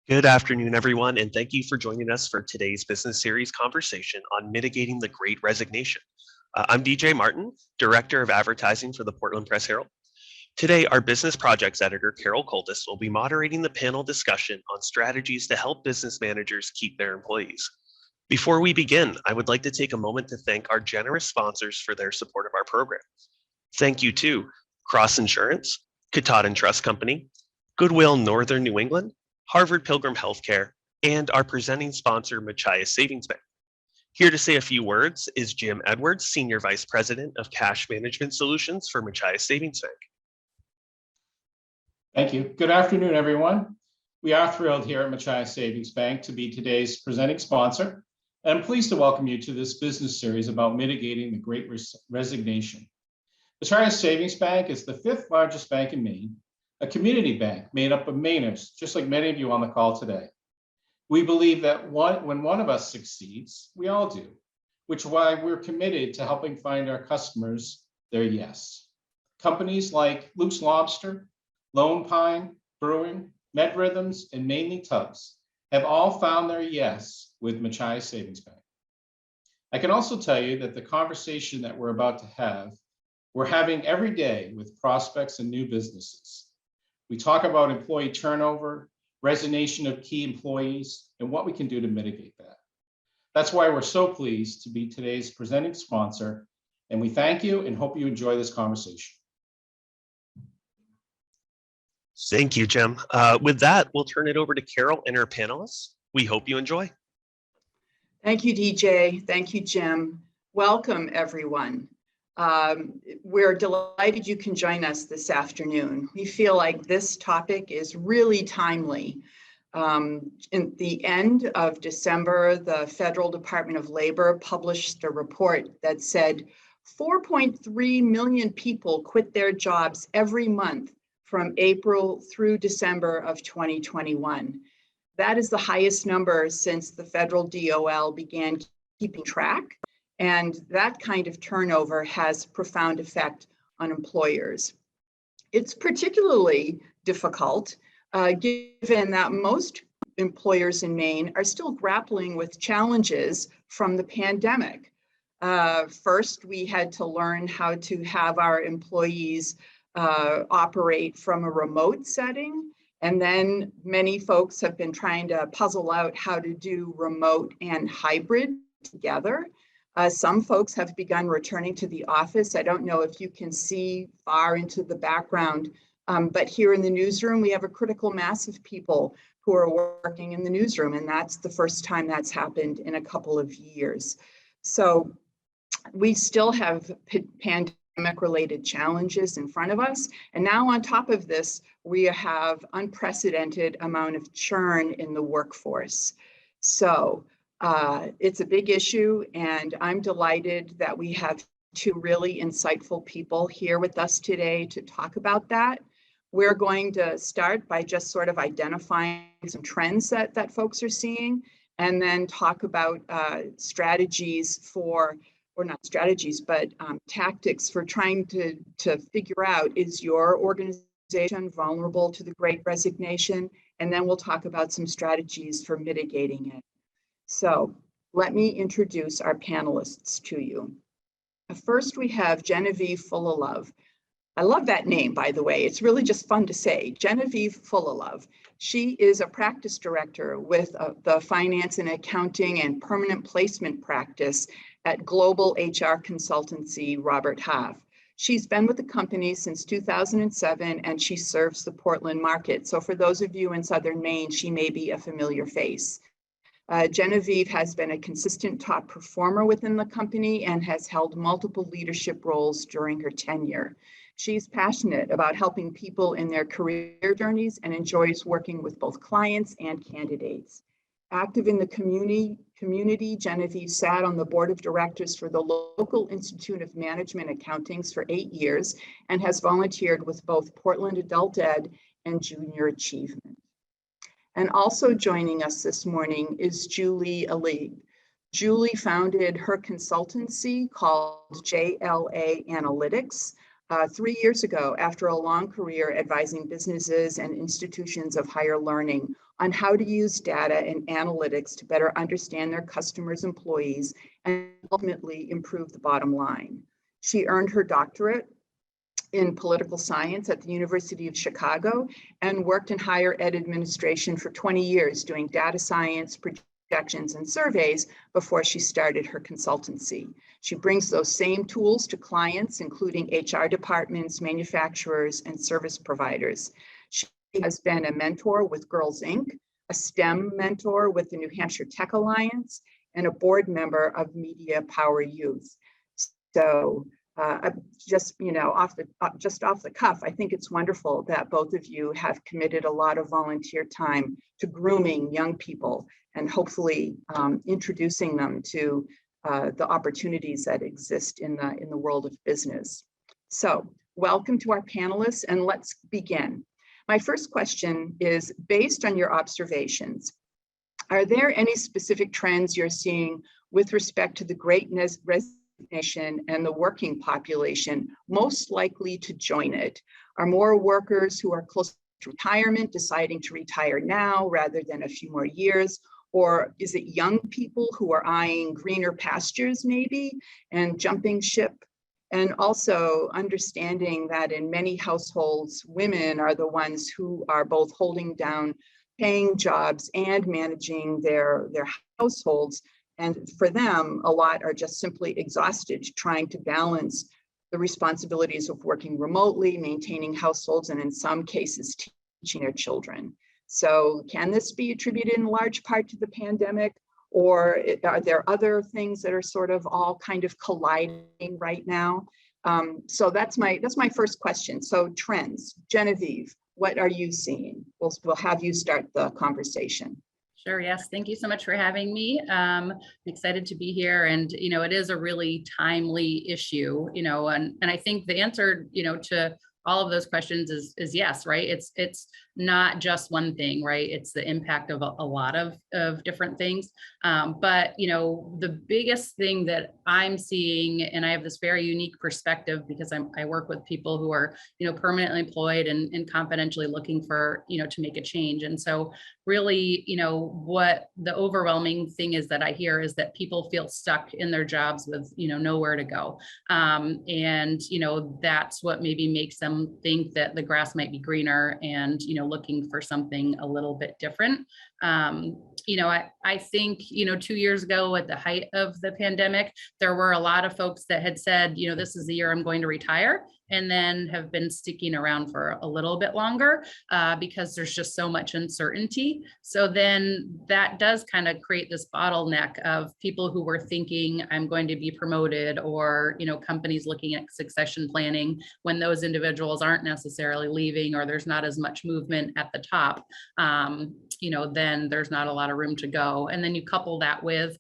Good afternoon, everyone, and thank you for joining us for today's business series conversation on mitigating the Great Resignation. I'm DJ Martin, Director of Advertising for the Portland Press Herald. Today, our business projects editor, Carol Coultas, will be moderating the panel discussion on strategies to help business managers keep their employees. Before we begin, I would like to take a moment to thank our generous sponsors for their support of our program. Thank you to Cross Insurance, Katahdin Trust Company, Goodwill Northern New England, Harvard Pilgrim Healthcare, and our presenting sponsor, Machias Savings Bank. Here to say a few words is Jim Edwards, Senior Vice President of Cash Management Solutions for Machias Savings Bank. Thank you. Good afternoon, everyone. We are thrilled here at Machias Savings Bank to be today's presenting sponsor, and I'm pleased to welcome you to this business series about mitigating the Great Resignation. Machias Savings Bank is the fifth largest bank in Maine, a community bank made up of Mainers, just like many of you on the call today. We believe that when one of us succeeds, we all do, which is why we're committed to helping find our customers their yes. Companies like Luke's Lobster, Lone Pine, Brewing, Med Rhythms, and Mainly Tubs have all found their yes with Machias Savings Bank. I can also tell you that the conversation that we're about to have, we're having every day with prospects and new businesses. We talk about employee turnover, resignation of key employees, and what we can do to mitigate that. That's why we're so pleased to be today's presenting sponsor, and we thank you and hope you enjoy this conversation. Thank you, Jim. With that, we'll turn it over to Carol and her panelists. We hope you enjoy. Thank you, DJ. Thank you, Jim. Welcome, everyone. We're delighted you can join us this afternoon. We feel like this topic is really timely. In the end of December, the Federal Department of Labor published a report that said 4.3 million people quit their jobs every month from April through December of 2021. That is the highest number since the federal DOL began keeping track. And that kind of turnover has profound effect on employers. It's particularly difficult given that most employers in Maine are still grappling with challenges from the pandemic. First, we had to learn how to have our employees operate from a remote setting. And then many folks have been trying to puzzle out how to do remote and hybrid together. Some folks have begun returning to the office. I don't know if you can see far into the background, but here in the newsroom, we have a critical mass of people who are working in the newsroom, and that's the first time that's happened in a couple of years. So we still have pandemic-related challenges in front of us, and now on top of this, we have unprecedented amount of churn in the workforce. So it's a big issue, and I'm delighted that we have two really insightful people here with us today to talk about that. We're going to start by just sort of identifying some trends that folks are seeing, and then talk about strategies for, or not strategies, but tactics for trying to figure out, is your organization vulnerable to the Great Resignation? And then we'll talk about some strategies for mitigating it. So let me introduce our panelists to you. First, we have Genevieve Fullilove. I love that name, by the way. It's really just fun to say. Genevieve Fullilove. She is a practice director with the finance and accounting and permanent placement practice at global HR consultancy Robert Half. She's been with the company since 2007, and she serves the Portland market. So for those of you in Southern Maine, she may be a familiar face. Genevieve has been a consistent top performer within the company and has held multiple leadership roles during her tenure. She's passionate about helping people in their career journeys and enjoys working with both clients and candidates. Active in the community, Genevieve sat on the board of directors for the local Institute of Management Accountings for 8 years and has volunteered with both Portland Adult Ed and Junior Achievement. And also joining us this morning is Julie Alig. Julie founded her consultancy called JLA Analytics 3 years ago after a long career advising businesses and institutions of higher learning on how to use data and analytics to better understand their customers' employees and ultimately improve the bottom line. She earned her doctorate in political science at the University of Chicago and worked in higher ed administration for 20 years doing data science, projections, and surveys before she started her consultancy. She brings those same tools to clients, including HR departments, manufacturers, and service providers. She has been a mentor with Girls Inc., a STEM mentor with the New Hampshire Tech Alliance, and a board member of Media Power Youth. So just off the cuff, I think it's wonderful that both of you have committed a lot of volunteer time to grooming young people and hopefully introducing them to the opportunities that exist in the world of business. So welcome to our panelists, and let's begin. My first question is, based on your observations, are there any specific trends you're seeing with respect to the Great Resignation and the working population most likely to join it? Are more workers who are close to retirement deciding to retire now rather than a few more years? Or is it young people who are eyeing greener pastures maybe and jumping ship? And also understanding that in many households, women are the ones who are both holding down paying jobs and managing their households. And for them, a lot are just simply exhausted trying to balance the responsibilities of working remotely, maintaining households, and in some cases, teaching their children. So can this be attributed in large part to the pandemic? Or are there other things that are sort of all kind of colliding right now? So that's my first question. So trends, Genevieve, what are you seeing? We'll have you start the conversation. Sure. Yes. Thank you so much for having me. I'm excited to be here. And, it is a really timely issue, and I think the answer, to all of those questions is yes, right? It's not just one thing, right? It's the impact of a lot of different things. But, the biggest thing that I'm seeing, and I have this very unique perspective because I work with people who are, permanently employed and confidentially looking for, to make a change. And so really, what the overwhelming thing is that I hear is that people feel stuck in their jobs with, nowhere to go. And, that's what maybe makes them think that the grass might be greener and, looking for something a little bit different. I think, 2 years ago at the height of the pandemic, there were a lot of folks that had said, this is the year I'm going to retire, and then have been sticking around for a little bit longer because there's just so much uncertainty. So then that does kind of create this bottleneck of people who were thinking I'm going to be promoted, or, companies looking at succession planning when those individuals aren't necessarily leaving, or there's not as much movement at the top. Then there's not a lot of room to go. And then you couple that with,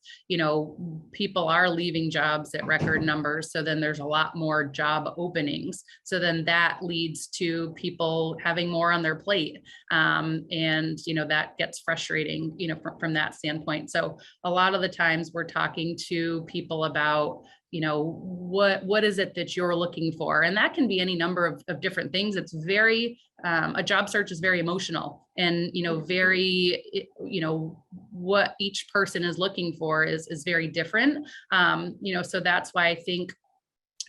people are leaving jobs at record numbers. So then there's a lot more job openings. So then that leads to people having more on their plate. And, that gets frustrating, from that standpoint. So a lot of the times we're talking to people about, what is it that you're looking for? And that can be any number of different things. It's very, a job search is very emotional, and, very, what each person is looking for is very different. So that's why I think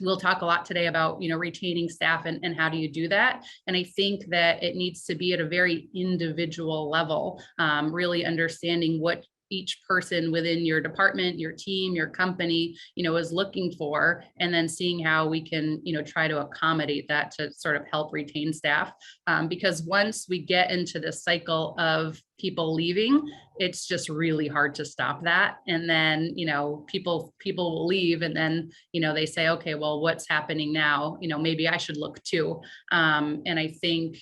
we'll talk a lot today about, retaining staff and how do you do that? And I think that it needs to be at a very individual level, really understanding what each person within your department, your team, your company, is looking for, and then seeing how we can, try to accommodate that to sort of help retain staff. Because once we get into this cycle of people leaving, it's just really hard to stop that. And then, people will leave, and then, they say, okay, well, what's happening now? Maybe I should look too. And I think,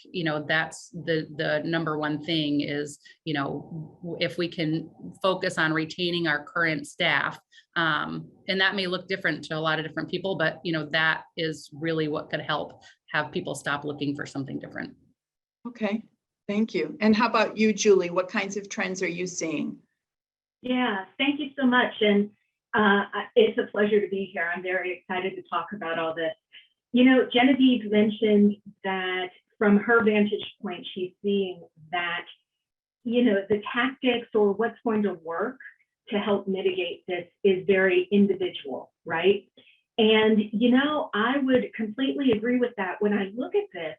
that's the number one thing is, if we can focus on retaining our current staff, and that may look different to a lot of different people, but, that is really what could help have people stop looking for something different. Okay. Thank you. And how about you, Julie? What kinds of trends are you seeing? Yeah, thank you so much. And it's a pleasure to be here. I'm very excited to talk about all this. Genevieve mentioned that from her vantage point, she's seeing that the tactics or what's going to work to help mitigate this is very individual, right? And, I would completely agree with that. When I look at this,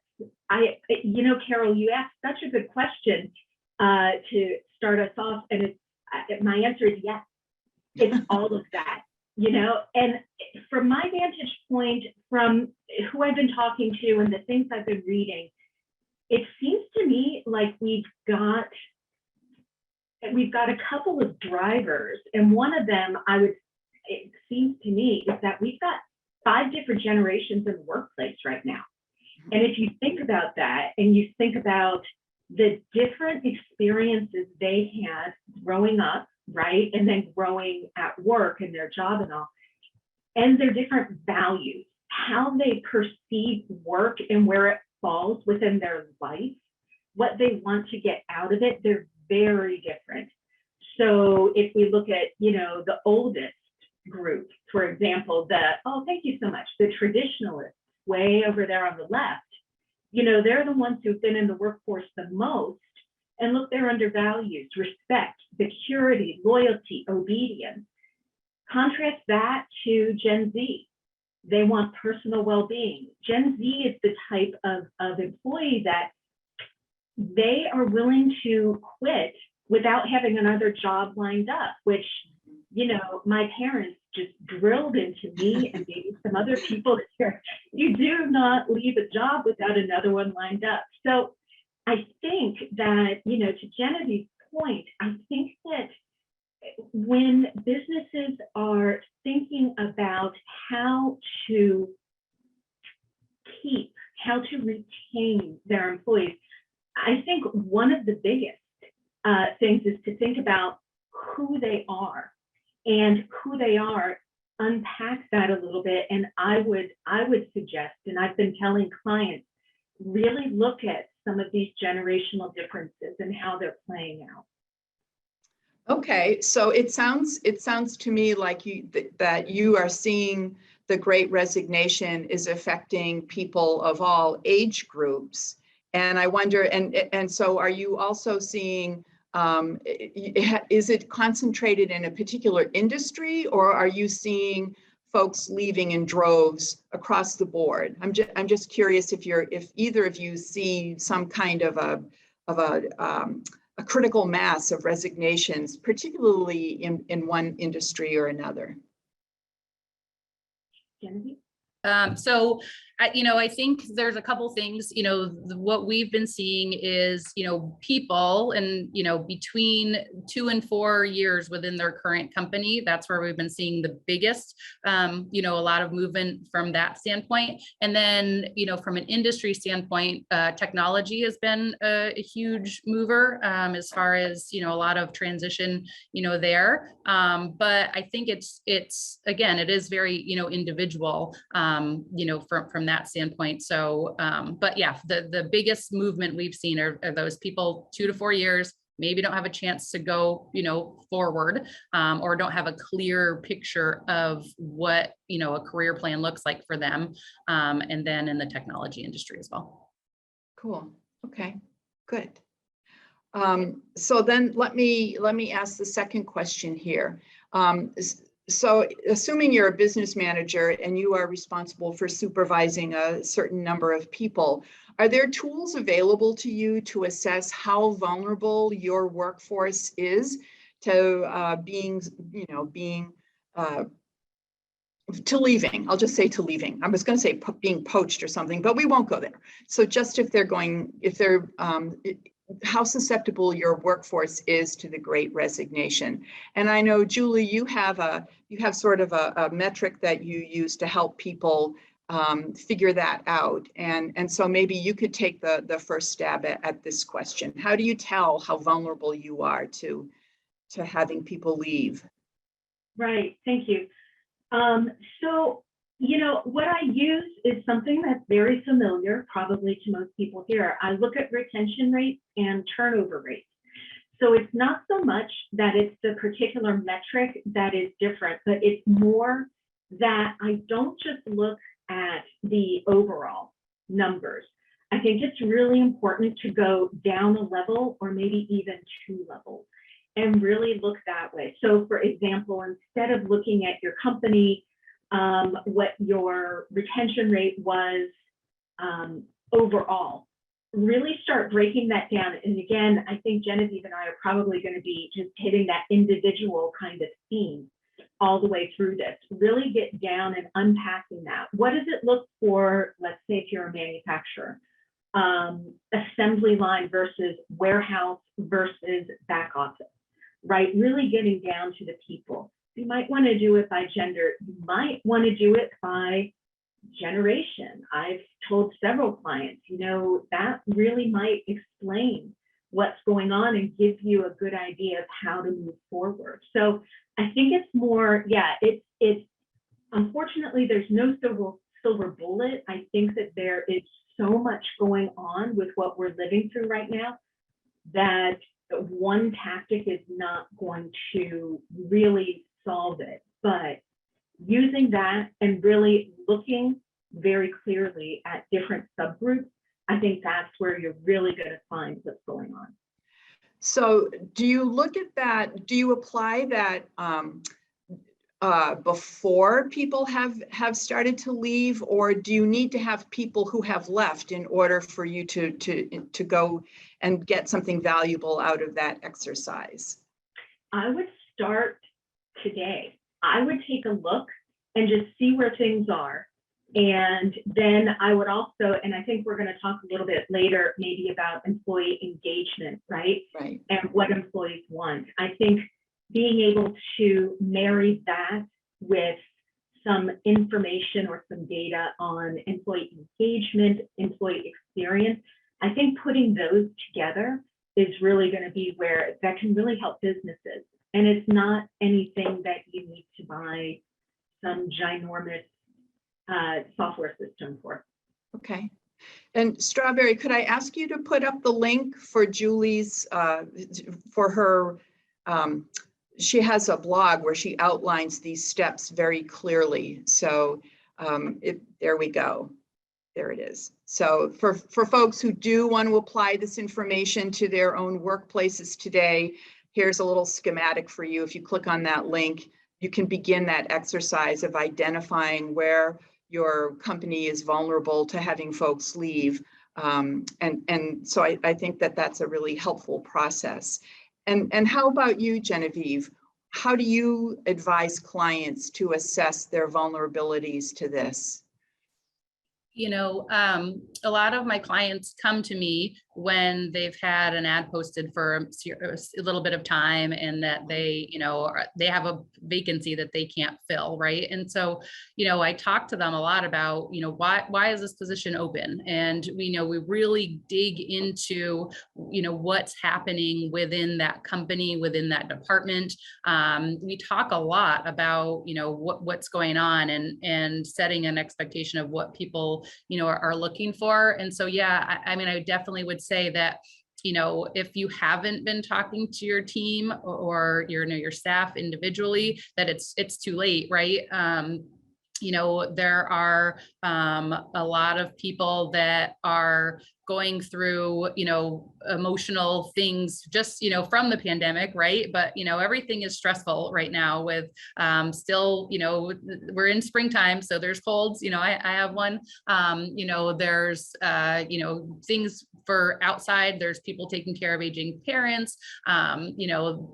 Carol, you asked such a good question to start us off. And my answer is yes. It's all of that, and from my vantage point, from who I've been talking to and the things I've been reading, it seems to me like we've got a couple of drivers, and one of them, it seems to me, is that we've got 5 different generations in the workplace right now. And if you think about that, and you think about the different experiences they had growing up, right, and then growing at work and their job and all, and their different values, how they perceive work and where it falls within their life, what they want to get out of it, they're very different. So if we look at, the oldest group, for example, thank you so much, the traditionalists way over there on the left, they're the ones who've been in the workforce the most. And look, they're under values, respect, security, loyalty, obedience. Contrast that to Gen Z. They want personal well-being. Gen Z is the type of employee that they are willing to quit without having another job lined up, which, my parents just drilled into me and maybe some other people here. You do not leave a job without another one lined up. So I think that, to Genevieve's point, I think that when businesses are thinking about how to retain their employees, I think one of the biggest things is to think about who they are, and who they are, unpack that a little bit. And I would suggest, and I've been telling clients, really look at some of these generational differences and how they're playing out. Okay, so it sounds to me like that you are seeing the Great Resignation is affecting people of all age groups, and I wonder, and so are you also seeing? Is it concentrated in a particular industry, or are you seeing folks leaving in droves across the board? I'm just curious if either of you see some kind of a critical mass of resignations, particularly in one industry or another. Genevieve? So, I think there's a couple things, what we've been seeing is, people and, between 2 and 4 years within their current company, that's where we've been seeing the biggest, a lot of movement from that standpoint. And then, from an industry standpoint, technology has been a huge mover as far as, a lot of transition, there. But I think it's again, it is very, individual, from that standpoint. So, but yeah, the biggest movement we've seen are those people 2 to 4 years, maybe don't have a chance to go, forward, or don't have a clear picture of what, a career plan looks like for them. And then in the technology industry as well. Cool. Okay, good. So then let me ask the second question here. So assuming you're a business manager and you are responsible for supervising a certain number of people, are there tools available to you to assess how vulnerable your workforce is to to leaving? I'll just say to leaving. I was going to say being poached or something, but we won't go there. So just how susceptible your workforce is to the Great Resignation. And I know, Julie, you have sort of a metric that you use to help people figure that out. And so maybe you could take the first stab at this question. How do you tell how vulnerable you are to having people leave? Right, thank you. So, what I use is something that's very familiar, probably to most people here. I look at retention rates and turnover rates. So it's not so much that it's the particular metric that is different, but it's more that I don't just look at the overall numbers. I think it's really important to go down a level or maybe even 2 levels and really look that way. So for example, instead of looking at your company, what your retention rate was overall, really start breaking that down. And again, I think Genevieve and I are probably going to be just hitting that individual kind of theme all the way through this. Really get down and unpacking that. What does it look for, let's say if you're a manufacturer, assembly line versus warehouse versus back office, right? Really getting down to the people. You might want to do it by gender. You might want to do it by generation. I've told several clients, that really might explain what's going on and give you a good idea of how to move forward. So I think it's more, it's unfortunately, there's no silver bullet. I think that there is so much going on with what we're living through right now that one tactic is not going to really solve it. But using that and really looking very clearly at different subgroups, I think that's where you're really going to find what's going on. So do you look at that, do you apply that before people have started to leave, or do you need to have people who have left in order for you to go and get something valuable out of that exercise? I would start today. I would take a look and just see where things are. And then I would also, and I think we're going to talk a little bit later, maybe about employee engagement, right? Right. And what employees want. I think being able to marry that with some information or some data on employee engagement, employee experience, I think putting those together is really going to be where that can really help businesses. And it's not anything that you need to buy some ginormous software system for. Okay. And Strawberry, could I ask you to put up the link for Julie's, for her, she has a blog where she outlines these steps very clearly. So there we go. There it is. So for folks who do want to apply this information to their own workplaces today, here's a little schematic for you. If you click on that link, you can begin that exercise of identifying where your company is vulnerable to having folks leave. And so I think that that's a really helpful process. And how about you, Genevieve? How do you advise clients to assess their vulnerabilities to this? A lot of my clients come to me when they've had an ad posted for a little bit of time and that they have a vacancy that they can't fill, right? And so, I talk to them a lot about, why is this position open? And we really dig into, what's happening within that company, within that department. We talk a lot about, what's going on and setting an expectation of what people, are looking for. And so, I definitely would say that, if you haven't been talking to your team or your staff individually, that it's too late, right? There are a lot of people that are going through, emotional things just, from the pandemic, right? But, everything is stressful right now with still, we're in springtime, so there's colds, I have one, there's, things for outside, there's people taking care of aging parents,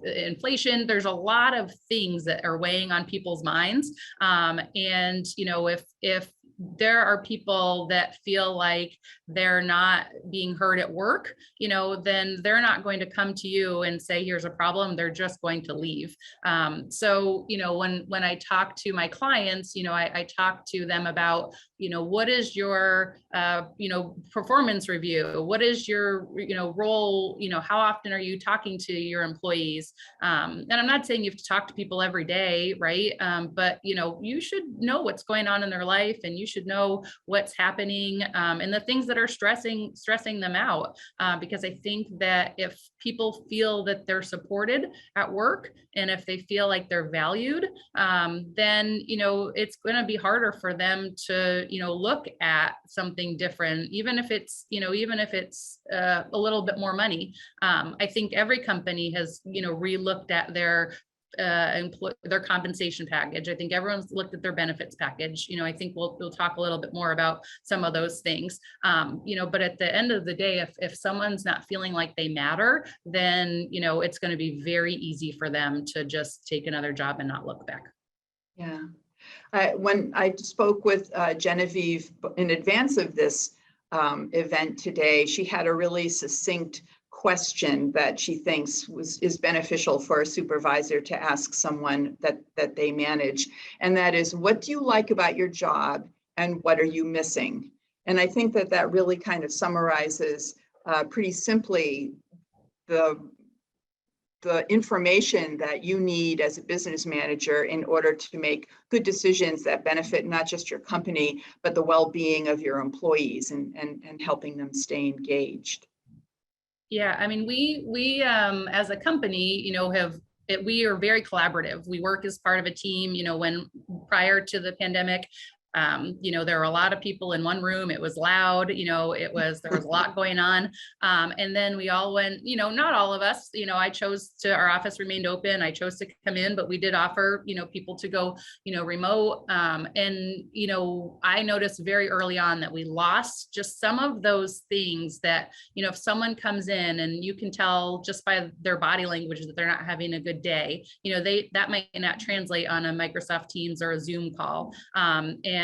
inflation, there's a lot of things that are weighing on people's minds. And, if there are people that feel like they're not being heard at work, then they're not going to come to you and say, here's a problem. They're just going to leave. So, when I talk to my clients, I talk to them about, what is your, performance review? What is your, role? How often are you talking to your employees? And I'm not saying you have to talk to people every day, right? But, you should know what's going on in their life, and you should know what's happening and the things that are stressing them out. Because I think that if people feel that they're supported at work, and if they feel like they're valued, then, it's going to be harder for them to, look at something different, even if it's a little bit more money. I think every company has, re-looked at their compensation package. I think everyone's looked at their benefits package. I think we'll talk a little bit more about some of those things. But at the end of the day, if someone's not feeling like they matter, then, it's going to be very easy for them to just take another job and not look back. Yeah. When I spoke with Genevieve in advance of this event today, she had a really succinct question that she thinks is beneficial for a supervisor to ask someone that they manage. And that is, what do you like about your job and what are you missing? And I think that really kind of summarizes pretty simply the information that you need as a business manager in order to make good decisions that benefit not just your company, but the well-being of your employees and helping them stay engaged. Yeah, I mean, we as a company, we are very collaborative. We work as part of a team. When prior to the pandemic, there were a lot of people in one room. It was loud. There was a lot going on. And then we all went, not all of us, our office remained open. I chose to come in, but we did offer, people to go, remote. And, I noticed very early on that we lost just some of those things that, if someone comes in and you can tell just by their body language that they're not having a good day, that might not translate on a Microsoft Teams or a Zoom call. And,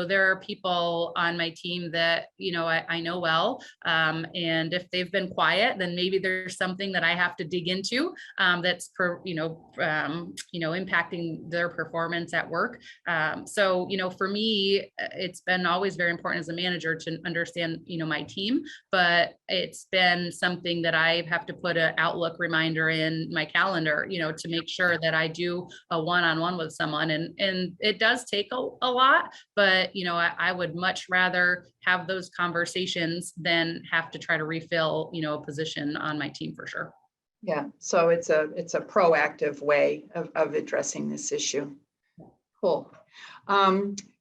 there are people on my team that, I know well. And if they've been quiet, then maybe there's something that I have to dig into that's, impacting their performance at work. So, for me, it's been always very important as a manager to understand, my team, but it's been something that I have to put an Outlook reminder in my calendar, to make sure that I do a one-on-one with someone. And it does take a lot, but, I would much rather have those conversations than have to try to refill, a position on my team for sure. Yeah, so it's a proactive way of addressing this issue. Cool.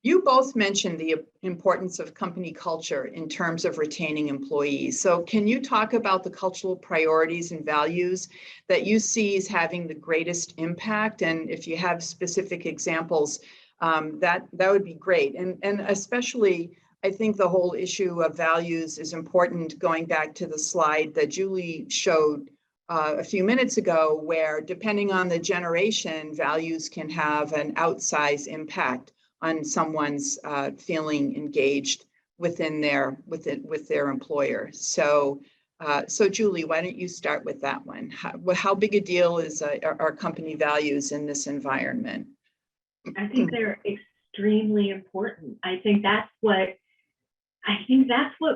You both mentioned the importance of company culture in terms of retaining employees. So can you talk about the cultural priorities and values that you see as having the greatest impact? And if you have specific examples, that would be great. And especially, I think the whole issue of values is important, going back to the slide that Julie showed a few minutes ago, where depending on the generation, values can have an outsized impact on someone's feeling engaged with their employer. So Julie, why don't you start with that one? How big a deal is our company values in this environment? I think they're extremely important. I think that's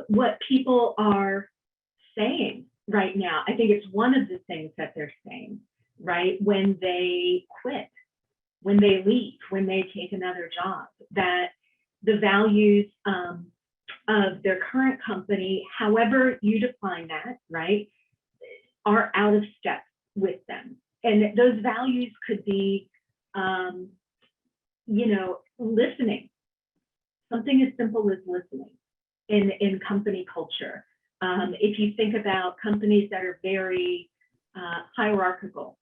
what people are saying right now. I think it's one of the things that they're saying, right? When they quit, when they leave, when they take another job, that the values of their current company, however you define that, right, are out of step with them. And those values could be, listening, something as simple as listening in company culture. If you think about companies that are very hierarchical,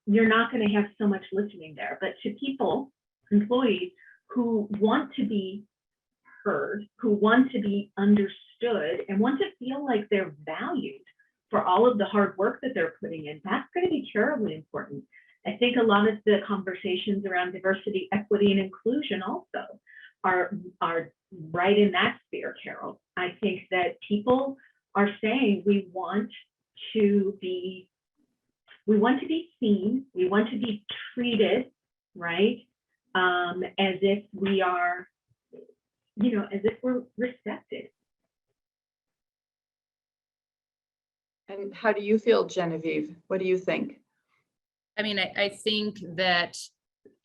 you're not going to have so much listening there. But to people, employees who want to be heard, who want to be understood, and want to feel like they're valued for all of the hard work that they're putting in, that's going to be terribly important. I think a lot of the conversations around diversity, equity, and inclusion also are right in that sphere, Carol. I think that people are saying we want to be seen, we want to be treated, right, as if we are, as if we're respected. And how do you feel, Genevieve? What do you think? I mean, I think that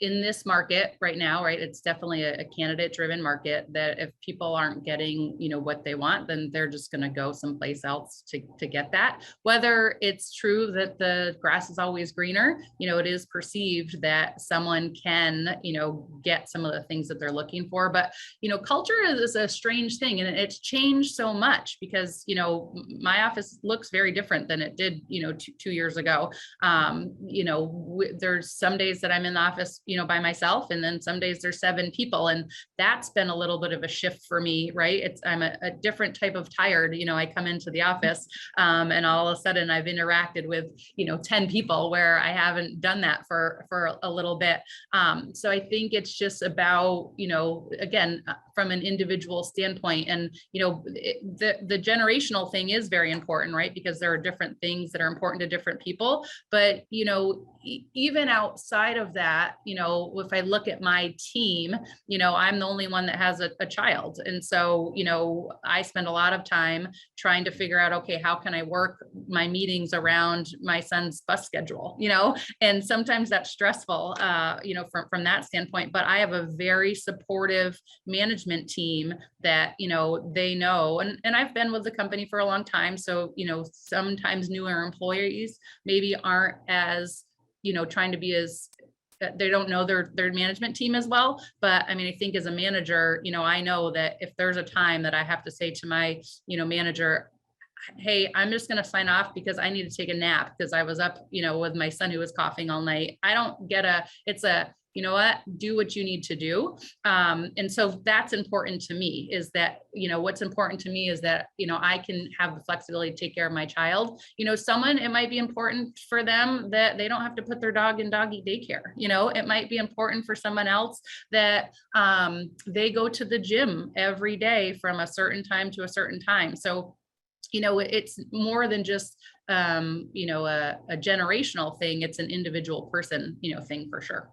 in this market right now, right, it's definitely a candidate driven market, that if people aren't getting, what they want, then they're just going to go someplace else to get that. Whether it's true that the grass is always greener, it is perceived that someone can, get some of the things that they're looking for. But, culture is a strange thing, and it's changed so much because, my office looks very different than it did, 2 years ago. There's some days that I'm in the office, by myself, and then some days there's 7 people. And that's been a little bit of a shift for me, right? I'm a different type of tired, I come into the office and all of a sudden I've interacted with, 10 people where I haven't done that for a little bit. So I think it's just about, again, from an individual standpoint, and, the generational thing is very important, right? Because there are different things that are important to different people. But, even outside of that, if I look at my team, I'm the only one that has a child. And so, I spend a lot of time trying to figure out, okay, how can I work my meetings around my son's bus schedule, and sometimes that's stressful, from that standpoint. But I have a very supportive management team that, they know, and I've been with the company for a long time. So, sometimes newer employees maybe aren't as, trying to be as, they don't know their management team as well. But I mean, I think as a manager, I know that if there's a time that I have to say to my, manager, hey, I'm just going to sign off because I need to take a nap because I was up, with my son who was coughing all night. I don't get it's a, do what you need to do. And so that's important to me, is that, what's important to me is that, I can have the flexibility to take care of my child. Someone, it might be important for them that they don't have to put their dog in doggy daycare. It might be important for someone else that they go to the gym every day from a certain time to a certain time. So, it's more than just, a generational thing. It's an individual person, thing for sure.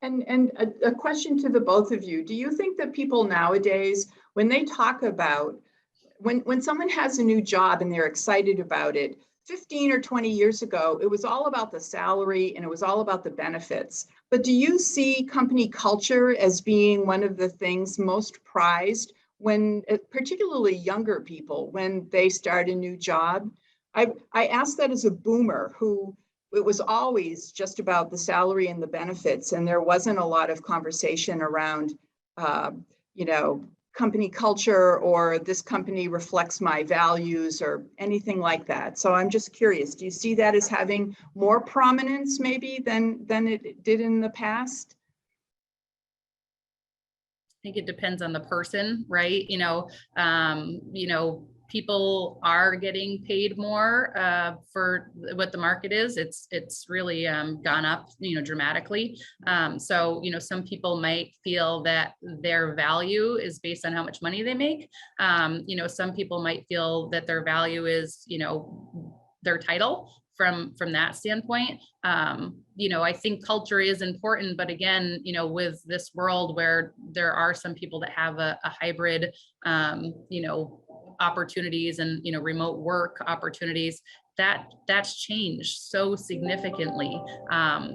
And a question to the both of you. Do you think that people nowadays, when they talk about, when someone has a new job and they're excited about it, 15 or 20 years ago, it was all about the salary and it was all about the benefits. But do you see company culture as being one of the things most prized when, particularly younger people, when they start a new job? I ask that as a boomer who, it was always just about the salary and the benefits, and there wasn't a lot of conversation around, company culture, or this company reflects my values, or anything like that. So I'm just curious, do you see that as having more prominence maybe than it did in the past? I think it depends on the person, right? People are getting paid more for what the market is. It's really gone up, dramatically. So, some people might feel that their value is based on how much money they make. Some people might feel that their value is, their title. From that standpoint, I think culture is important, but again, with this world where there are some people that have a hybrid, opportunities and, remote work opportunities, that's changed so significantly.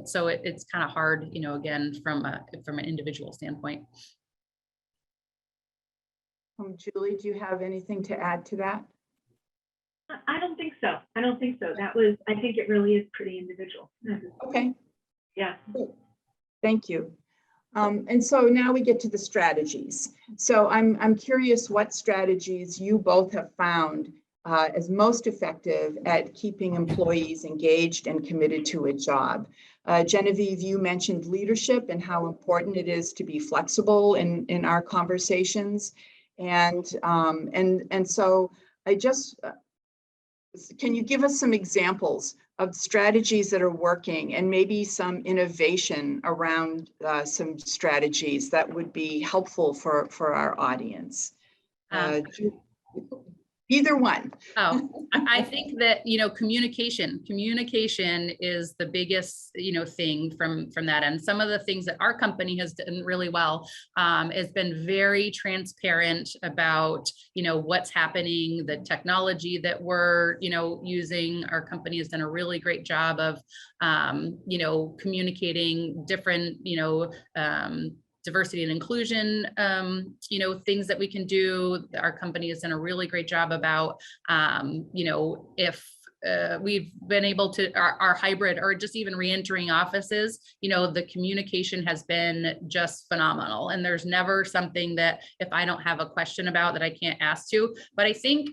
So it's kind of hard, again, from an individual standpoint. Julie, do you have anything to add to that? I don't think so. I think it really is pretty individual. Okay. Yeah. Thank you. And so now we get to the strategies. So I'm curious what strategies you both have found as most effective at keeping employees engaged and committed to a job. Genevieve, you mentioned leadership and how important it is to be flexible in our conversations. And so I just, can you give us some examples of strategies that are working, and maybe some innovation around some strategies that would be helpful for our audience? Either one. Oh, I think that, communication is the biggest, thing from that. And some of the things that our company has done really well has been very transparent about, what's happening, the technology that we're, using. Our company has done a really great job of, communicating different, diversity and inclusion, things that we can do. Our company has done a really great job about, if we've been able to, our hybrid or just even re-entering offices, the communication has been just phenomenal. And there's never something that if I don't have a question about that I can't ask to. But I think,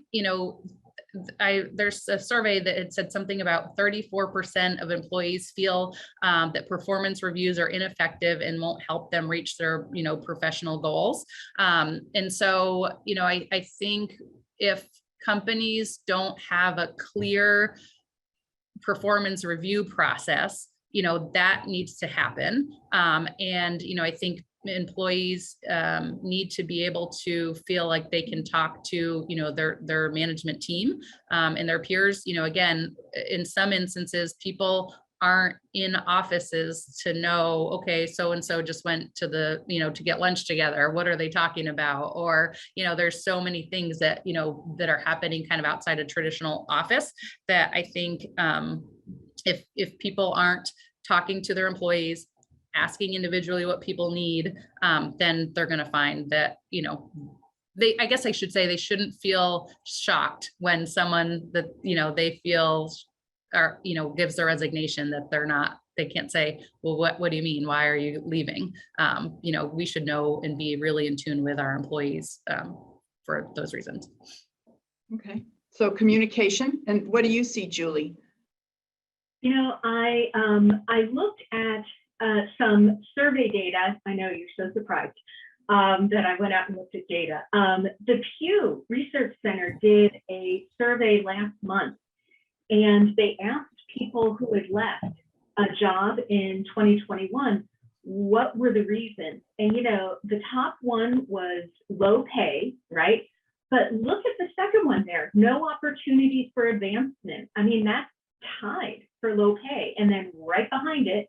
there's a survey that had said something about 34% of employees feel that performance reviews are ineffective and won't help them reach their, professional goals. And so, I think if companies don't have a clear performance review process, that needs to happen. And, I think employees need to be able to feel like they can talk to, their management team and their peers. Again, in some instances, people aren't in offices to know, okay, so-and-so just went to the, to get lunch together. What are they talking about? Or, there's so many things that, that are happening kind of outside a traditional office that I think if people aren't talking to their employees, asking individually what people need, then they're going to find that, I guess I should say they shouldn't feel shocked when someone that, they feel or, gives their resignation that they can't say, well, what do you mean? Why are you leaving? We should know and be really in tune with our employees for those reasons. Okay. So communication. And what do you see, Julie? I looked at some survey data. I know you're so surprised that I went out and looked at data. The Pew Research Center did a survey last month, and they asked people who had left a job in 2021, what were the reasons? And, the top one was low pay, right? But look at the second one there, no opportunities for advancement. I mean, that's tied for low pay. And then right behind it,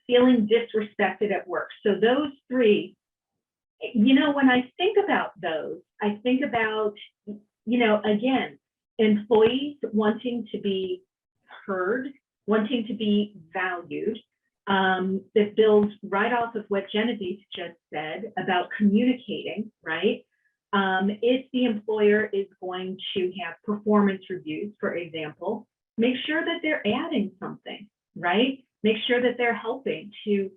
feeling disrespected at work. So those three, when I think about those, I think about, again, employees wanting to be heard, wanting to be valued. That builds right off of what Genevieve just said about communicating, right? If the employer is going to have performance reviews, for example, make sure that they're adding something, right? Make sure that they're helping to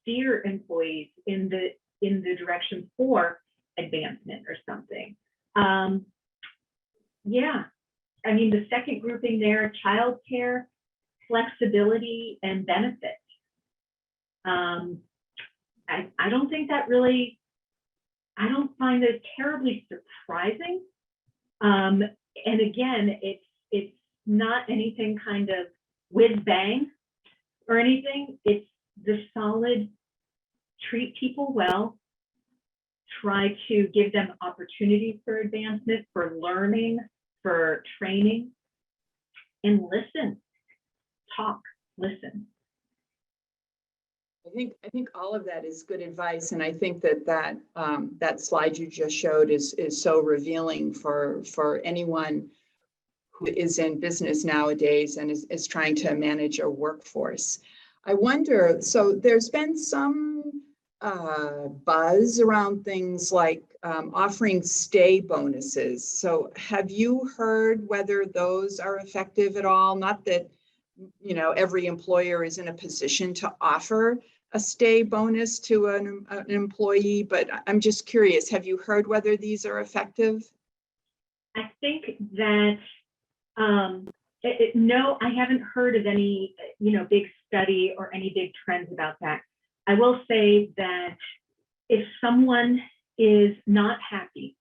steer employees in the direction for advancement or something. I mean, the second grouping there, childcare, flexibility, and benefits. I don't think that really, I don't find it terribly surprising. And again, it's not anything kind of whiz bang or anything. It's the solid, treat people well, try to give them opportunities for advancement, for learning, for training, and listen, talk, listen. I think all of that is good advice, and I think that slide you just showed is so revealing for anyone who is in business nowadays and is trying to manage a workforce. I wonder, so there's been some buzz around things like offering stay bonuses. So have you heard whether those are effective at all? Not that, every employer is in a position to offer a stay bonus to an employee, but I'm just curious, have you heard whether these are effective? I think that, no, I haven't heard of any, big study or any big trends about that. I will say that if someone is not happy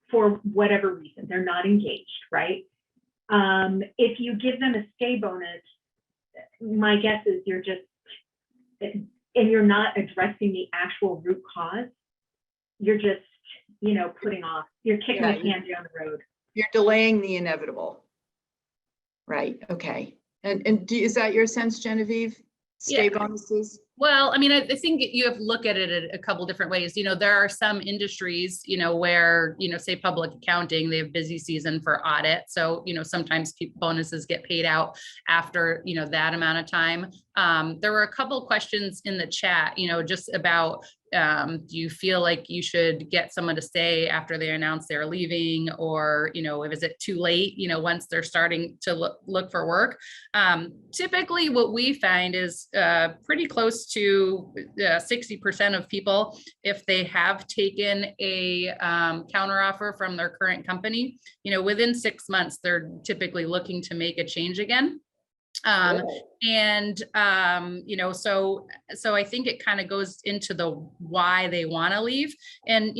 for whatever reason, they're not engaged, right? If you give them a stay bonus, my guess is you're just, and you're not addressing the actual root cause, you're just, putting off, you're kicking the can down the road. You're delaying the inevitable. Right, okay. And is that your sense, Genevieve? Stay bonuses? Well, I mean, I think you have to look at it a couple different ways. There are some industries, where, say public accounting, they have busy season for audit. So, sometimes bonuses get paid out after, that amount of time. There were a couple of questions in the chat, just about, do you feel like you should get someone to stay after they announce they're leaving, or, is it too late, once they're starting to look for work? Typically what we find is pretty close to 60% of people, if they have taken a counteroffer from their current company, within 6 months, they're typically looking to make a change again. So I think it kind of goes into the why they want to leave. And,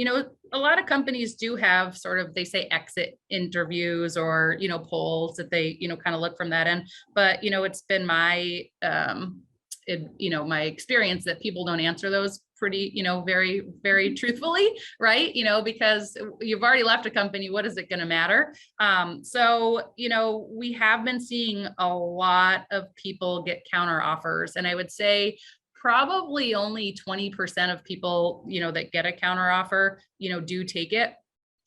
a lot of companies do have sort of, they say exit interviews or, polls that they, kind of look from that end. But, it's been my, my experience that people don't answer those pretty, very, very truthfully, right? Because you've already left a company, what is it going to matter? So, we have been seeing a lot of people get counter offers, and I would say probably only 20% of people, that get a counter offer, do take it.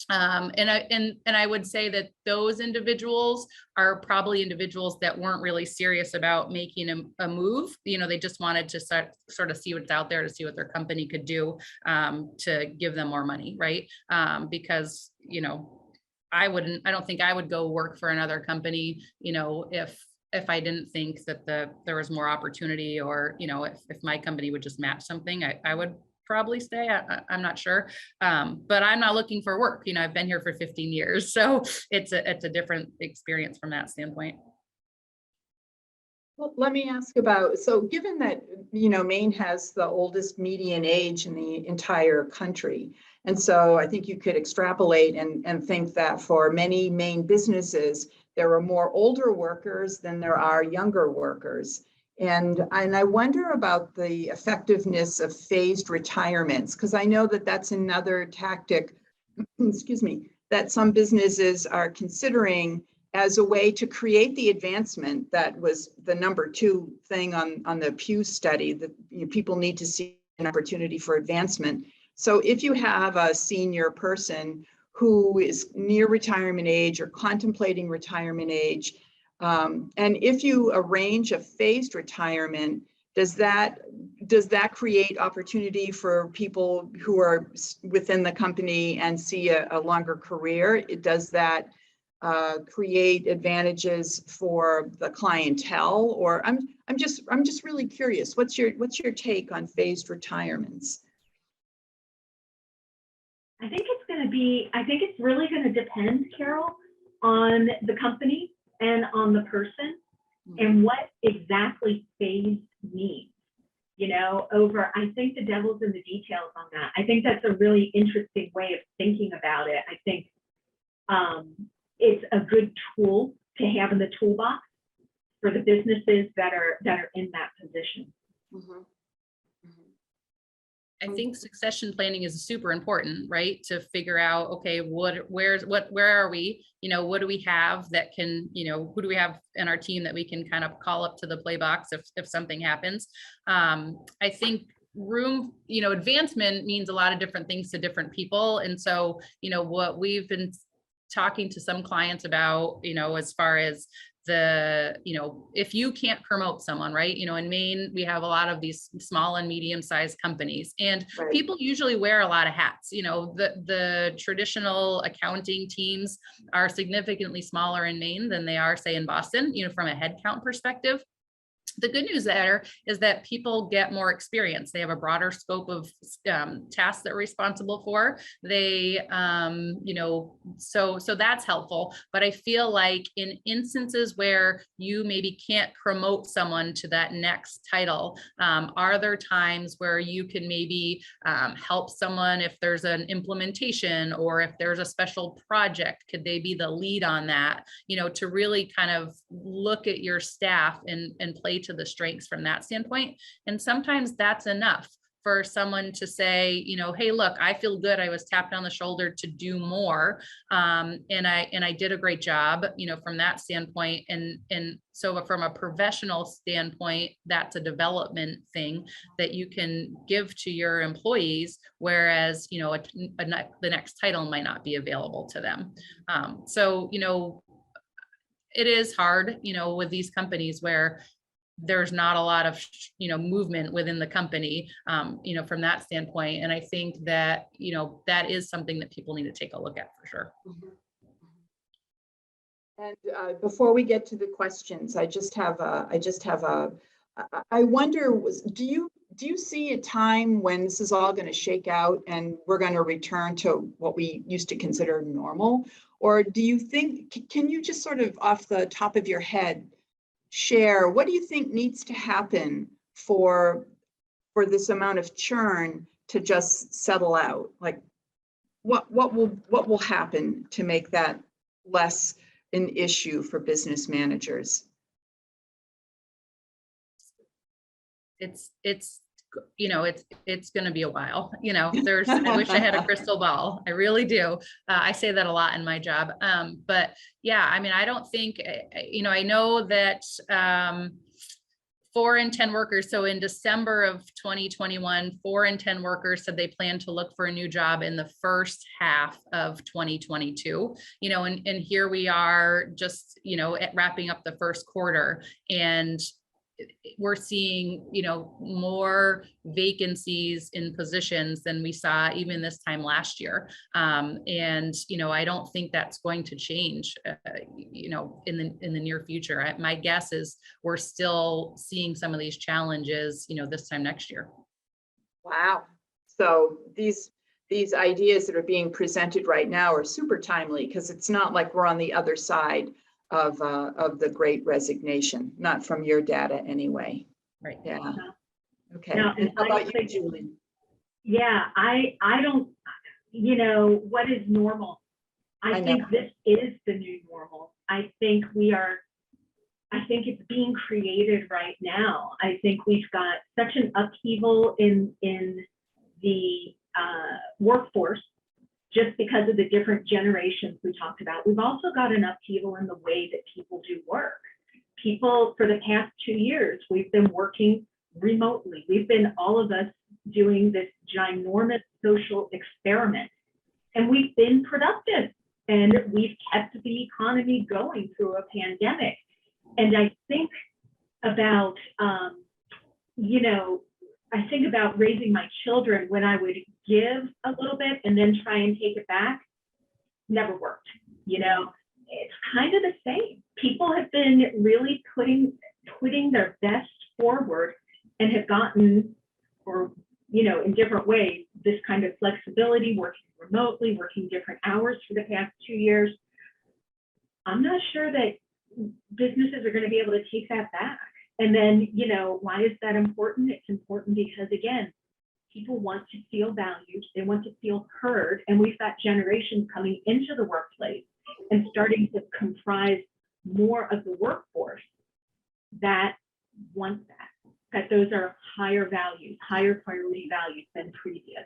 And I would say that those individuals are probably individuals that weren't really serious about making a move. They just wanted to sort of see what's out there, to see what their company could do to give them more money, right? Because, I don't think I would go work for another company, if I didn't think that there was more opportunity, or, if my company would just match something, I would probably stay. I'm not sure. But I'm not looking for work. I've been here for 15 years. So it's a different experience from that standpoint. Well, let me ask about, so given that, Maine has the oldest median age in the entire country. And so I think you could extrapolate and think that for many Maine businesses, there are more older workers than there are younger workers. And I wonder about the effectiveness of phased retirements, because I know that that's another tactic, excuse me, that some businesses are considering as a way to create the advancement that was the number 2 thing on the Pew study, that people need to see an opportunity for advancement. So if you have a senior person who is near retirement age or contemplating retirement age, and if you arrange a phased retirement, does that create opportunity for people who are within the company and see a longer career? Does that create advantages for the clientele? Or I'm just really curious. What's your take on phased retirements? I think it's really going to depend, Carol, on the company and on the person and what exactly phased means. I think the devil's in the details on that. I think that's a really interesting way of thinking about it. I think it's a good tool to have in the toolbox for the businesses that are in that position. Mm-hmm. I think succession planning is super important, right? To figure out, okay, where are we? What do we have that can, who do we have in our team that we can kind of call up to the play box if something happens? I think advancement means a lot of different things to different people. And so, what we've been talking to some clients about, as far as if you can't promote someone, right? In Maine, we have a lot of these small and medium-sized companies, and right. People usually wear a lot of hats. The traditional accounting teams are significantly smaller in Maine than they are, say, in Boston, from a headcount perspective. The good news there is that people get more experience. They have a broader scope of tasks they're responsible for. They, so that's helpful. But I feel like in instances where you maybe can't promote someone to that next title, are there times where you can maybe help someone if there's an implementation or if there's a special project? Could they be the lead on that? To really kind of look at your staff and play to the strengths from that standpoint. And sometimes that's enough for someone to say, you know, hey, look, I feel good. I was tapped on the shoulder to do more. And I did a great job, you know, from that standpoint. And so from a professional standpoint, that's a development thing that you can give to your employees, whereas, you know, the next title might not be available to them. So, you know, it is hard, you know, with these companies where there's not a lot of, you know, movement within the company, you know, from that standpoint. And I think that, you know, that is something that people need to take a look at for sure. And before we get to the questions, I wonder, do you see a time when this is all going to shake out and we're going to return to what we used to consider normal? Or do you think, can you just sort of off the top of your head share, what do you think needs to happen for this amount of churn to just settle out? Like what will happen to make that less an issue for business managers? It's you know, it's going to be a while, you know, I wish I had a crystal ball. I really do. I say that a lot in my job. But yeah, I mean, I don't think, you know, I know that 4 in 10 workers. So in December of 2021, 4 in 10 workers said they plan to look for a new job in the first half of 2022, you know, and here we are just, you know, wrapping up the first quarter, and we're seeing, you know, more vacancies in positions than we saw even this time last year. And, you know, I don't think that's going to change, you know, in the near future. My guess is we're still seeing some of these challenges, you know, this time next year. Wow. So these ideas that are being presented right now are super timely, because it's not like we're on the other side of the Great Resignation, not from your data anyway. Right. Yeah. Okay. Now, And how about you, Julie? Yeah, I don't, you know, what is normal? I think this is the new normal. I think it's being created right now. I think we've got such an upheaval in the workforce, just because of the different generations we talked about. We've also got an upheaval in the way that people do work. People, for the past 2 years, we've been working remotely. We've been, all of us, doing this ginormous social experiment, and we've been productive, and we've kept the economy going through a pandemic. And I think about, you know, I think about raising my children when I would give a little bit and then try and take it back. Never worked. You know, it's kind of the same. People have been really putting their best forward and have gotten, or, you know, in different ways, this kind of flexibility, working remotely, working different hours for the past 2 years. I'm not sure that businesses are going to be able to take that back. And then, you know, why is that important? It's important because, again, people want to feel valued. They want to feel heard. And we've got generations coming into the workplace and starting to comprise more of the workforce that want that those are higher values, higher priority values than previous.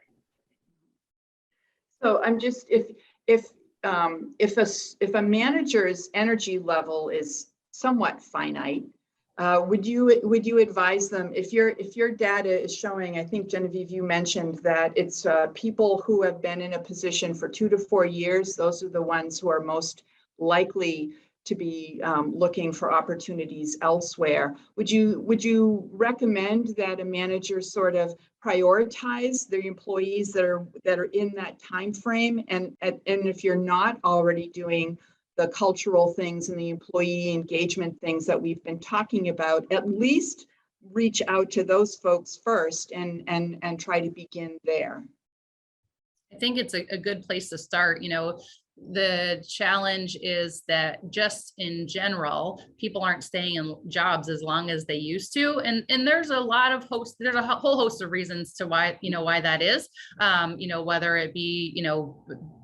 So I'm just, if a manager's energy level is somewhat finite, would you advise them, if your data is showing, I think Genevieve, you mentioned that it's people who have been in a position for 2 to 4 years, those are the ones who are most likely to be looking for opportunities elsewhere. Would you recommend that a manager sort of prioritize the employees that are in that time frame, and if you're not already doing the cultural things and the employee engagement things that we've been talking about, at least reach out to those folks first and try to begin there? I think it's a good place to start. You know, the challenge is that just in general, people aren't staying in jobs as long as they used to. And there's a whole host of reasons to why that is, whether it be,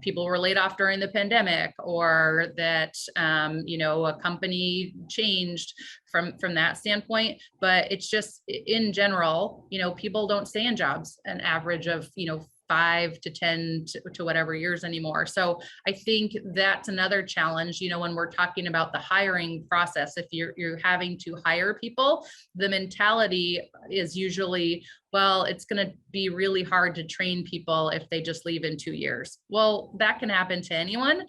people were laid off during the pandemic, or that, a company changed from that standpoint. But it's just in general, people don't stay in jobs an average of, 5 to 10 to whatever years anymore. So I think that's another challenge, when we're talking about the hiring process. If you're having to hire people, the mentality is usually, well, it's going to be really hard to train people if they just leave in 2 years. Well, that can happen to anyone,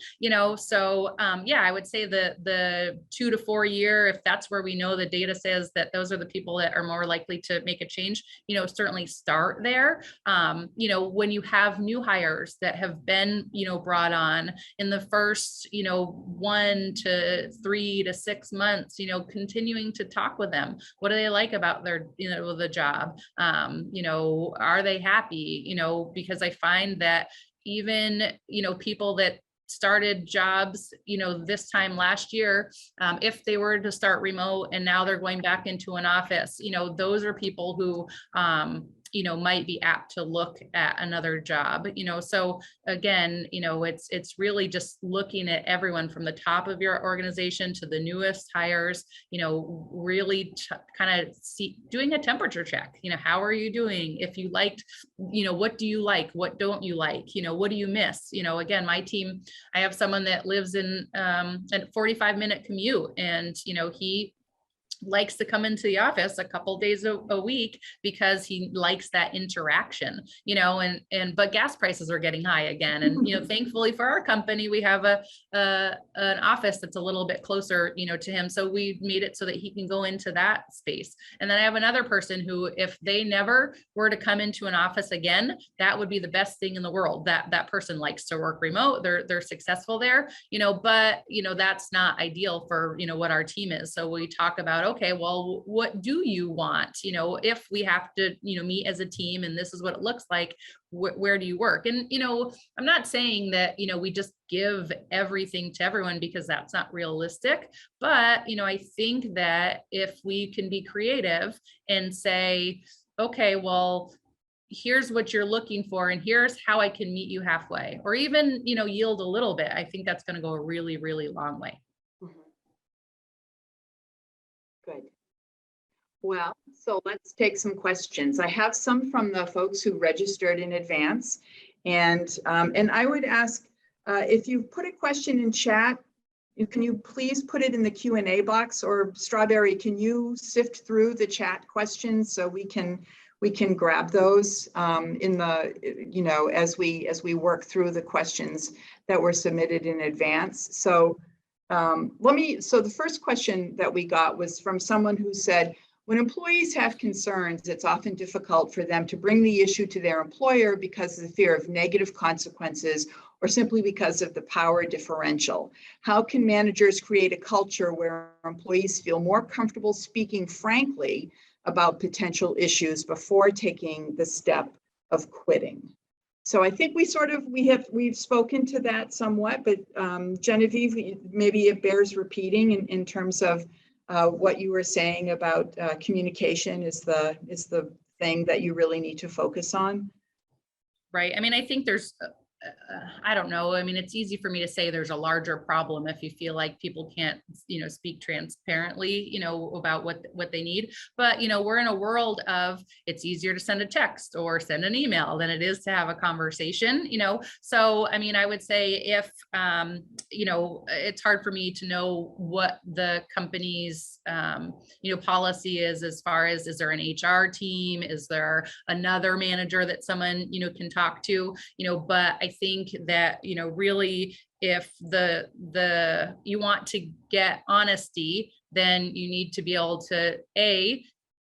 so I would say the 2 to 4 year, if that's where we know the data says that those are the people that are more likely to make a change, certainly start there. When you have new hires that have been, brought on in the first, 1 to 3 to 6 months, continuing to talk with them. What do they like about their, the job? Are they happy? Because I find that even, people that started jobs, this time last year, if they were to start remote and now they're going back into an office, those are people who, might be apt to look at another job, so again, it's really just looking at everyone from the top of your organization to the newest hires, really kind of doing a temperature check, how are you doing? If you liked, what do you like? What don't you like? What do you miss? Again, my team, I have someone that lives in a 45-minute commute, and, he likes to come into the office a couple days a week because he likes that interaction, but gas prices are getting high again. And, thankfully for our company, we have an office that's a little bit closer, to him. So we made it so that he can go into that space. And then I have another person who, if they never were to come into an office again, that would be the best thing in the world. That person likes to work remote. They're successful there, but, that's not ideal for, what our team is. So we talk about, okay, well, what do you want? If we have to, meet as a team and this is what it looks like, where do you work? And, I'm not saying that, we just give everything to everyone, because that's not realistic. But, I think that if we can be creative and say, okay, well, here's what you're looking for, and here's how I can meet you halfway, or even, yield a little bit, I think that's going to go a really, really long way. Good. Well, so let's take some questions. I have some from the folks who registered in advance, and I would ask if you put a question in chat, can you please put it in the Q&A box, or Strawberry, can you sift through the chat questions so we can grab those in the as we work through the questions that were submitted in advance. So so the first question that we got was from someone who said, when employees have concerns, it's often difficult for them to bring the issue to their employer because of the fear of negative consequences, or simply because of the power differential. How can managers create a culture where employees feel more comfortable speaking frankly about potential issues before taking the step of quitting? So I think we've spoken to that somewhat, but Genevieve, maybe it bears repeating in terms of what you were saying about communication is the thing that you really need to focus on. Right. I mean, I think there's I don't know. I mean, it's easy for me to say there's a larger problem if you feel like people can't, speak transparently, about what they need. But, we're in a world of, it's easier to send a text or send an email than it is to have a conversation, So, I mean, I would say if, it's hard for me to know what the company's, policy is as far as, is there an HR team? Is there another manager that someone, can talk to, but I think that, really, if you want to get honesty, then you need to be able to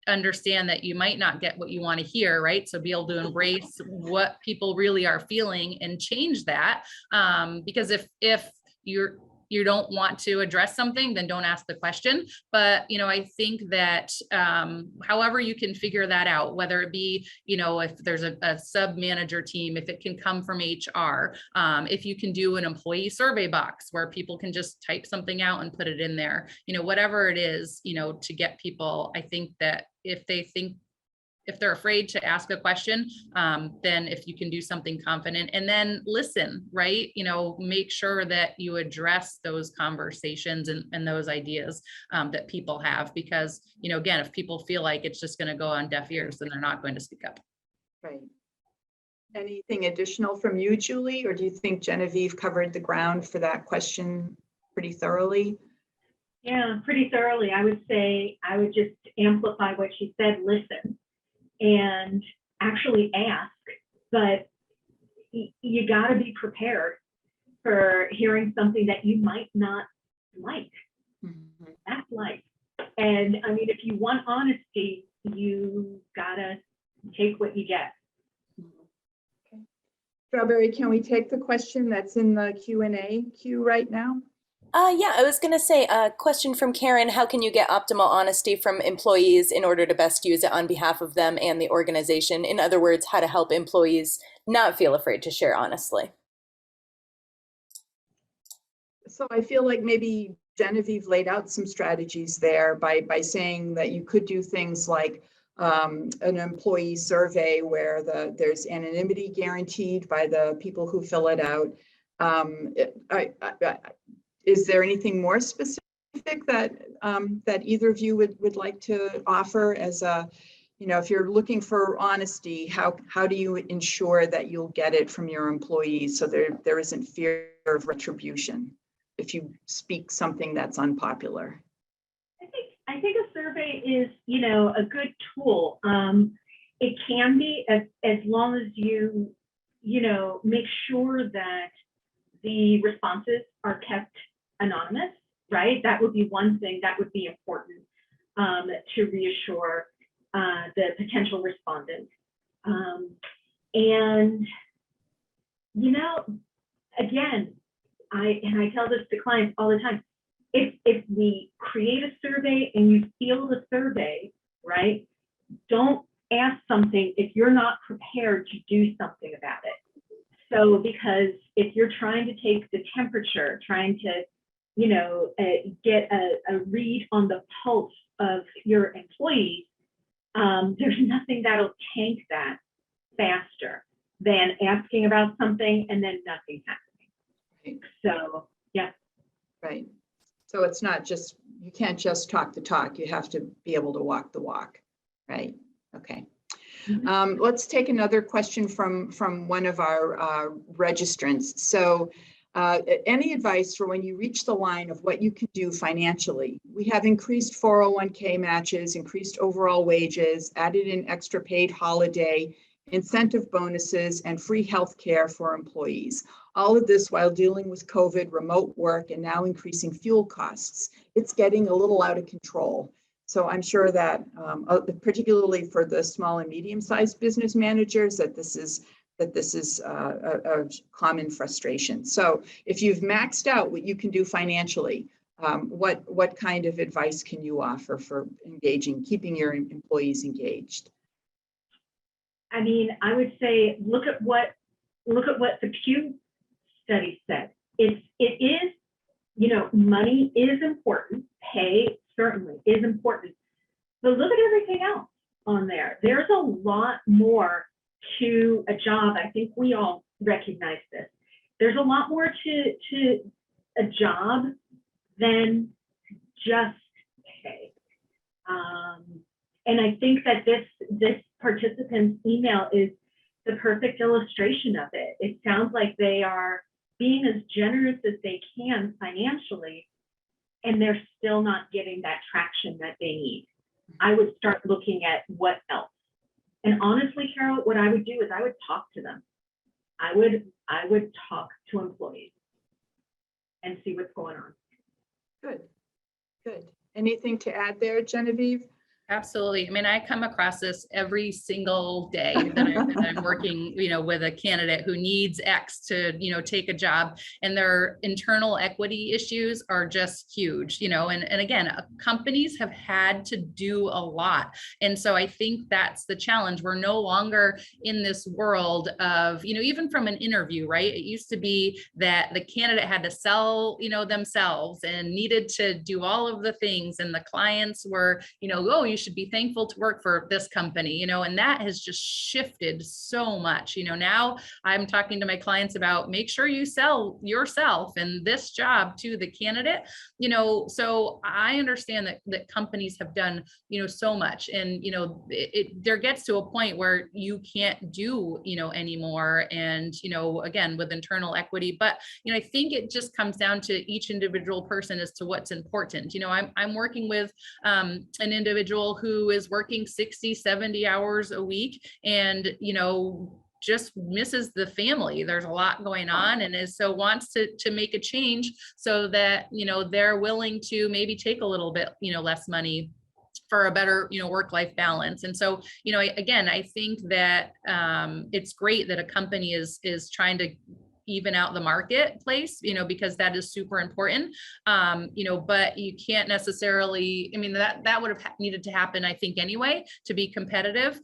understand that you might not get what you want to hear, right? So be able to embrace what people really are feeling and change that. Because if you're, you don't want to address something, then don't ask the question. But, I think that however you can figure that out, whether it be, if there's a sub-manager team, if it can come from HR, if you can do an employee survey box where people can just type something out and put it in there, whatever it is, to get people, I think that if they're afraid to ask a question, then if you can do something confident and then listen, right? Make sure that you address those conversations and those ideas that people have, because, again, if people feel like it's just going to go on deaf ears, then they're not going to speak up. Right. Anything additional from you, Julie, or do you think Genevieve covered the ground for that question pretty thoroughly? Yeah, pretty thoroughly. I would say I would just amplify what she said, listen. And actually ask, but you got to be prepared for hearing something that you might not like. Mm-hmm. That's life. And I mean, if you want honesty, you got to take what you get. Okay. Strawberry, can we take the question that's in the Q&A queue right now? Yeah, I was going to say a question from Karen. How can you get optimal honesty from employees in order to best use it on behalf of them and the organization? In other words, how to help employees not feel afraid to share honestly. So I feel like maybe Genevieve laid out some strategies there by saying that you could do things like an employee survey where there's anonymity guaranteed by the people who fill it out. Is there anything more specific that either of you would like to offer as a, if you're looking for honesty, how do you ensure that you'll get it from your employees so there isn't fear of retribution if you speak something that's unpopular? I think a survey is, a good tool. It can be as long as you, make sure that the responses are kept anonymous, right? That would be one thing that would be important to reassure the potential respondent. And, again, I tell this to clients all the time. If we create a survey and you feel the survey, right, don't ask something if you're not prepared to do something about it. So, because if you're trying to take the temperature, trying to, get a read on the pulse of your employees, there's nothing that'll tank that faster than asking about something and then nothing happening. Right. So, yeah. Right. So it's not just, you can't just talk the talk, you have to be able to walk the walk, right? Okay. Mm-hmm. Let's take another question from one of our registrants. So any advice for when you reach the line of what you can do financially? We have increased 401k matches, increased overall wages, added in extra paid holiday, incentive bonuses, and free health care for employees. All of this while dealing with COVID, remote work, and now increasing fuel costs. It's getting a little out of control. So I'm sure that particularly for the small and medium-sized business managers, that this is a common frustration. So if you've maxed out what you can do financially, what kind of advice can you offer for keeping your employees engaged? I mean, I would say look at what the Pew study said. It is, money is important. Pay certainly is important, but look at everything else on there. There's a lot more to a job. I think we all recognize this. There's a lot more to a job than just pay. And I think that this participant's email is the perfect illustration of it. It sounds like they are being as generous as they can financially, and they're still not getting that traction that they need. I would start looking at what else. And honestly, Carol, what I would do is I would talk to them. I would talk to employees and see what's going on. Good. Anything to add there, Genevieve? Absolutely. I mean, I come across this every single day that I'm working, with a candidate who needs X to, take a job, and their internal equity issues are just huge, and again, companies have had to do a lot. And so I think that's the challenge. We're no longer in this world of, even from an interview, right? It used to be that the candidate had to sell, themselves and needed to do all of the things. And the clients were, oh, you should be thankful to work for this company, and that has just shifted so much. Now I'm talking to my clients about make sure you sell yourself and this job to the candidate, so I understand that companies have done, so much, and, there gets to a point where you can't do, anymore. And, again, with internal equity, but, I think it just comes down to each individual person as to what's important. I'm working with an individual who is working 60, 70 hours a week, and, just misses the family. There's a lot going on, and so wants to make a change so that, they're willing to maybe take a little bit, less money for a better, work-life balance. And so, again, I think that it's great that a company is trying to even out the marketplace, because that is super important. But you can't necessarily, I mean, that would have needed to happen, I think, anyway, to be competitive.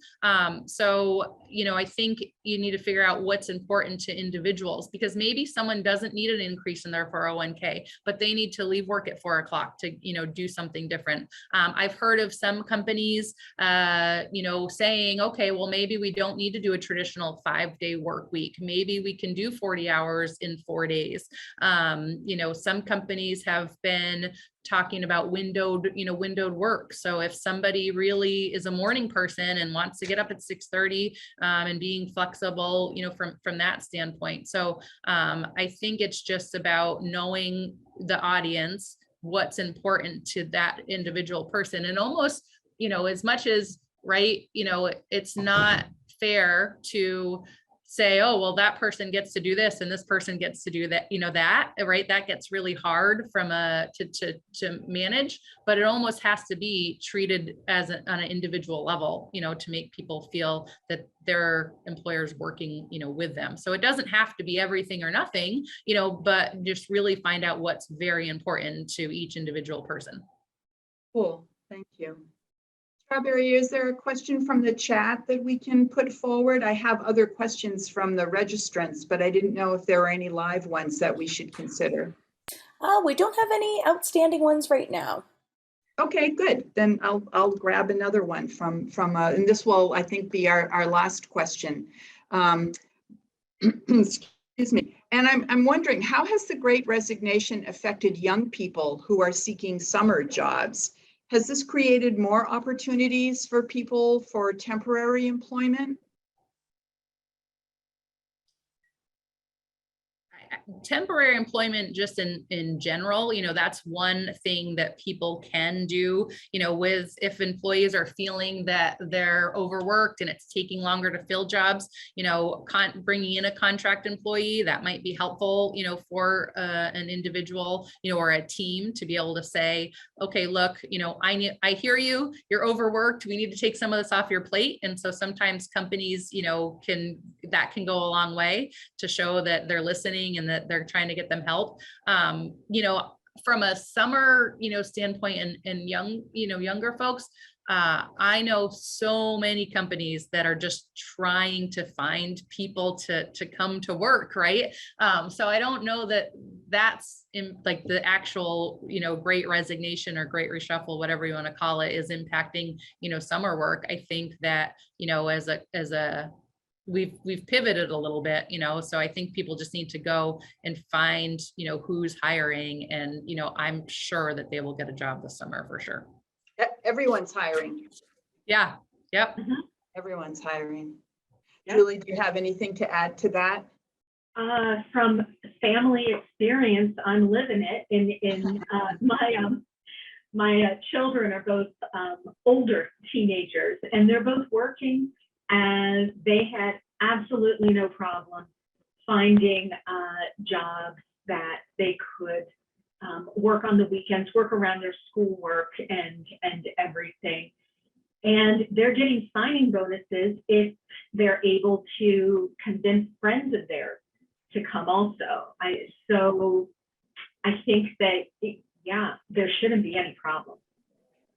So, I think you need to figure out what's important to individuals, because maybe someone doesn't need an increase in their 401k, but they need to leave work at 4 o'clock to, do something different. I've heard of some companies, saying, okay, well, maybe we don't need to do a traditional 5-day work week. Maybe we can do 40 hours in 4 days. Some companies have been talking about windowed work. So if somebody really is a morning person and wants to get up at 6:30, and being flexible, from that standpoint. So I think it's just about knowing the audience, what's important to that individual person, and almost, as much as, right, it's not fair to say, oh, well, that person gets to do this and this person gets to do that, that, right? That gets really hard to manage, but it almost has to be treated as on an individual level, to make people feel that their employer's working, with them. So it doesn't have to be everything or nothing, but just really find out what's very important to each individual person. Cool, thank you. Strawberry, is there a question from the chat that we can put forward? I have other questions from the registrants, but I didn't know if there were any live ones that we should consider. We don't have any outstanding ones right now. Okay, good. Then I'll grab another one from and this will, I think, be our last question. Excuse me. And I'm wondering, how has the Great Resignation affected young people who are seeking summer jobs? Has this created more opportunities for people for temporary employment? Temporary employment, just in general, that's one thing that people can do, with, if employees are feeling that they're overworked and it's taking longer to fill jobs, bringing in a contract employee, that might be helpful, for an individual, or a team to be able to say, okay, look, I hear you, you're overworked, we need to take some of this off your plate. And so sometimes companies, can go a long way to show that they're listening and that they're trying to get them help. From a summer, standpoint, and younger folks, I know so many companies that are just trying to find people to come to work, right? So I don't know that that's in, like, the actual, Great Resignation or Great Reshuffle, whatever you want to call it, is impacting, summer work. I think that, as a we've pivoted a little bit, so I think people just need to go and find, who's hiring, and, I'm sure that they will get a job this summer for sure. Everyone's hiring. Yeah. Yep. Everyone's hiring. Yep. Julie, do you have anything to add to that? From family experience, I'm living it. In my children are both older teenagers, and they're both working, and they had absolutely no problem finding jobs that they could work on the weekends, work around their schoolwork and everything. And they're getting signing bonuses if they're able to convince friends of theirs to come also. So I think that, yeah, there shouldn't be any problem.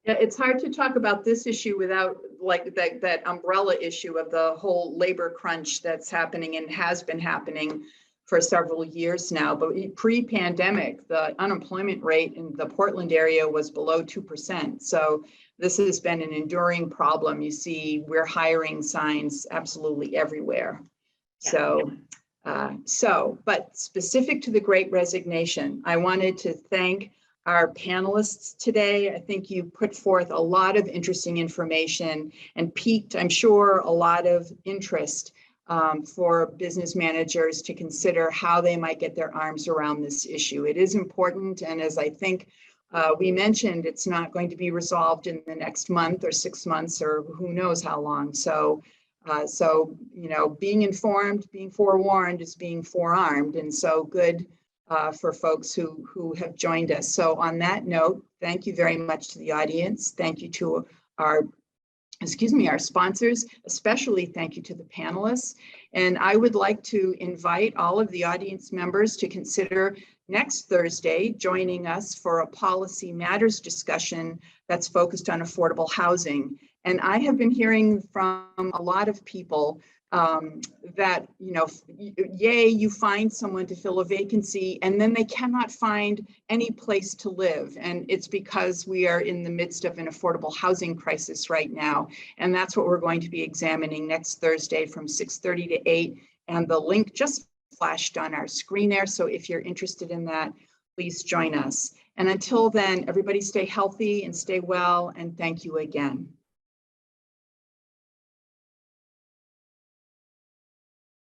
Yeah, it's hard to talk about this issue without like that umbrella issue of the whole labor crunch that's happening and has been happening for several years now. But pre-pandemic, the unemployment rate in the Portland area was below 2%. So this has been an enduring problem. You see, we're hiring signs absolutely everywhere. Yeah. But specific to the Great Resignation, I wanted to thank our panelists today. I think you put forth a lot of interesting information and piqued, I'm sure, a lot of interest for business managers to consider how they might get their arms around this issue. It is important, and as I think we mentioned, it's not going to be resolved in the next month or 6 months or who knows how long. So you know, being informed, being forewarned is being forearmed, and so good for folks who have joined us. So on that note, thank you very much to the audience. Thank you to our sponsors, especially thank you to the panelists. And I would like to invite all of the audience members to consider next Thursday joining us for a Policy Matters discussion that's focused on affordable housing. And I have been hearing from a lot of people that, you know, yay, you find someone to fill a vacancy and then they cannot find any place to live. And it's because we are in the midst of an affordable housing crisis right now. And that's what we're going to be examining next Thursday from 6:30 to 8. And the link just flashed on our screen there. So if you're interested in that, please join us. And until then, everybody stay healthy and stay well. And thank you again.